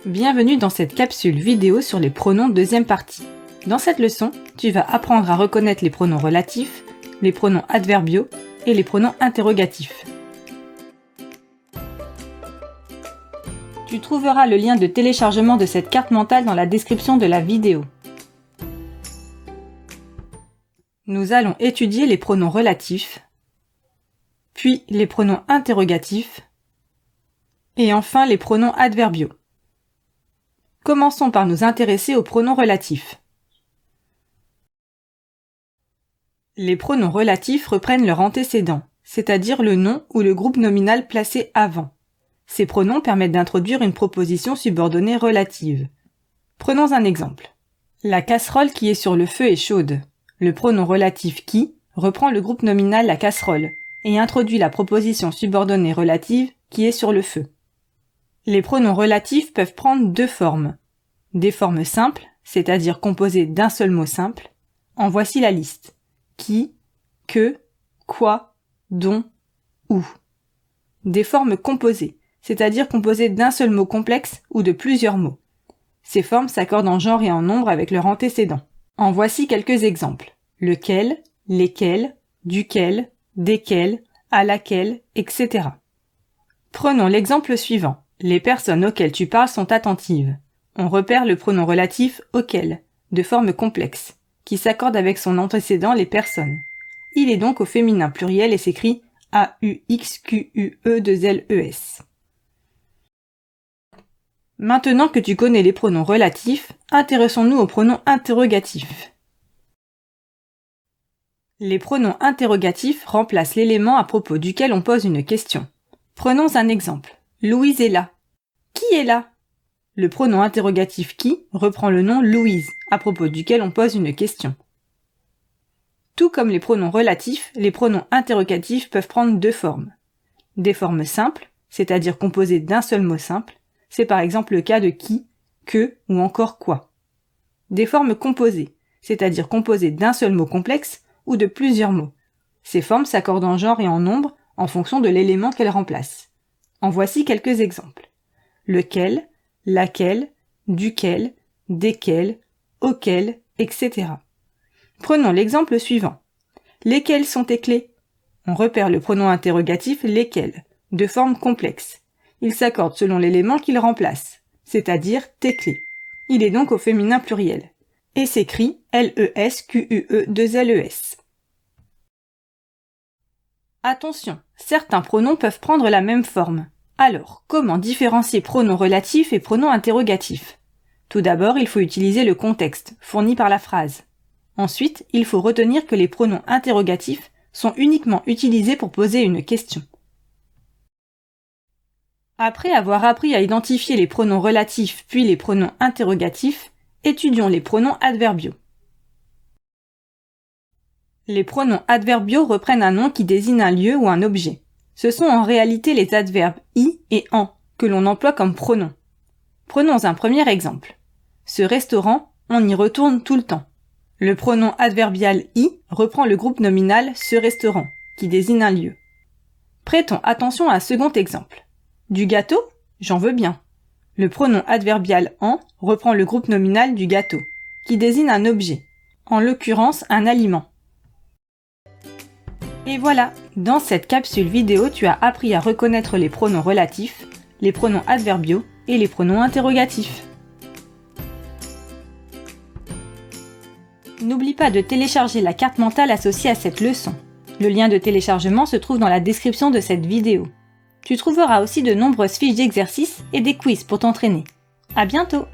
Bienvenue dans cette capsule vidéo sur les pronoms deuxième partie. Dans cette leçon, tu vas apprendre à reconnaître les pronoms relatifs, les pronoms adverbiaux et les pronoms interrogatifs. Tu trouveras le lien de téléchargement de cette carte mentale dans la description de la vidéo. Nous allons étudier les pronoms relatifs, puis les pronoms interrogatifs, et enfin les pronoms adverbiaux. Commençons par nous intéresser aux pronoms relatifs. Les pronoms relatifs reprennent leur antécédent, c'est-à-dire le nom ou le groupe nominal placé avant. Ces pronoms permettent d'introduire une proposition subordonnée relative. Prenons un exemple. La casserole qui est sur le feu est chaude. Le pronom relatif qui reprend le groupe nominal la casserole et introduit la proposition subordonnée relative qui est sur le feu. Les pronoms relatifs peuvent prendre deux formes. Des formes simples, c'est-à-dire composées d'un seul mot simple. En voici la liste. Qui, que, quoi, dont, où. Des formes composées, c'est-à-dire composées d'un seul mot complexe ou de plusieurs mots. Ces formes s'accordent en genre et en nombre avec leur antécédent. En voici quelques exemples. Lequel, lesquels, duquel, desquels, à laquelle, etc. Prenons l'exemple suivant. Les personnes auxquelles tu parles sont attentives. On repère le pronom relatif auquel, de forme complexe, qui s'accorde avec son antécédent les personnes. Il est donc au féminin pluriel et s'écrit AUXQUE2LES. Maintenant que tu connais les pronoms relatifs, intéressons-nous aux pronoms interrogatifs. Les pronoms interrogatifs remplacent l'élément à propos duquel on pose une question. Prenons un exemple. Louise est là. Qui est là? Le pronom interrogatif qui reprend le nom Louise, à propos duquel on pose une question. Tout comme les pronoms relatifs, les pronoms interrogatifs peuvent prendre deux formes. Des formes simples, c'est-à-dire composées d'un seul mot simple, c'est par exemple le cas de qui, que ou encore quoi. Des formes composées, c'est-à-dire composées d'un seul mot complexe ou de plusieurs mots. Ces formes s'accordent en genre et en nombre en fonction de l'élément qu'elles remplacent. En voici quelques exemples. Lequel, laquelle, duquel, desquels, auquel, etc. Prenons l'exemple suivant. Lesquelles sont tes clés? On repère le pronom interrogatif lesquels, de forme complexe. Il s'accorde selon l'élément qu'il remplace, c'est-à-dire tes clés. Il est donc au féminin pluriel et s'écrit LESQUE2LES. Attention, certains pronoms peuvent prendre la même forme. Alors, comment différencier pronoms relatifs et pronoms interrogatifs? Tout d'abord, il faut utiliser le contexte, fourni par la phrase. Ensuite, il faut retenir que les pronoms interrogatifs sont uniquement utilisés pour poser une question. Après avoir appris à identifier les pronoms relatifs puis les pronoms interrogatifs, étudions les pronoms adverbiaux. Les pronoms adverbiaux reprennent un nom qui désigne un lieu ou un objet. Ce sont en réalité les adverbes i et en que l'on emploie comme pronoms. Prenons un premier exemple. Ce restaurant, on y retourne tout le temps. Le pronom adverbial i reprend le groupe nominal ce restaurant, qui désigne un lieu. Prêtons attention à un second exemple. Du gâteau? J'en veux bien. Le pronom adverbial en reprend le groupe nominal du gâteau, qui désigne un objet, en l'occurrence un aliment. Et voilà, dans cette capsule vidéo, tu as appris à reconnaître les pronoms relatifs, les pronoms adverbiaux et les pronoms interrogatifs. N'oublie pas de télécharger la carte mentale associée à cette leçon. Le lien de téléchargement se trouve dans la description de cette vidéo. Tu trouveras aussi de nombreuses fiches d'exercices et des quiz pour t'entraîner. À bientôt!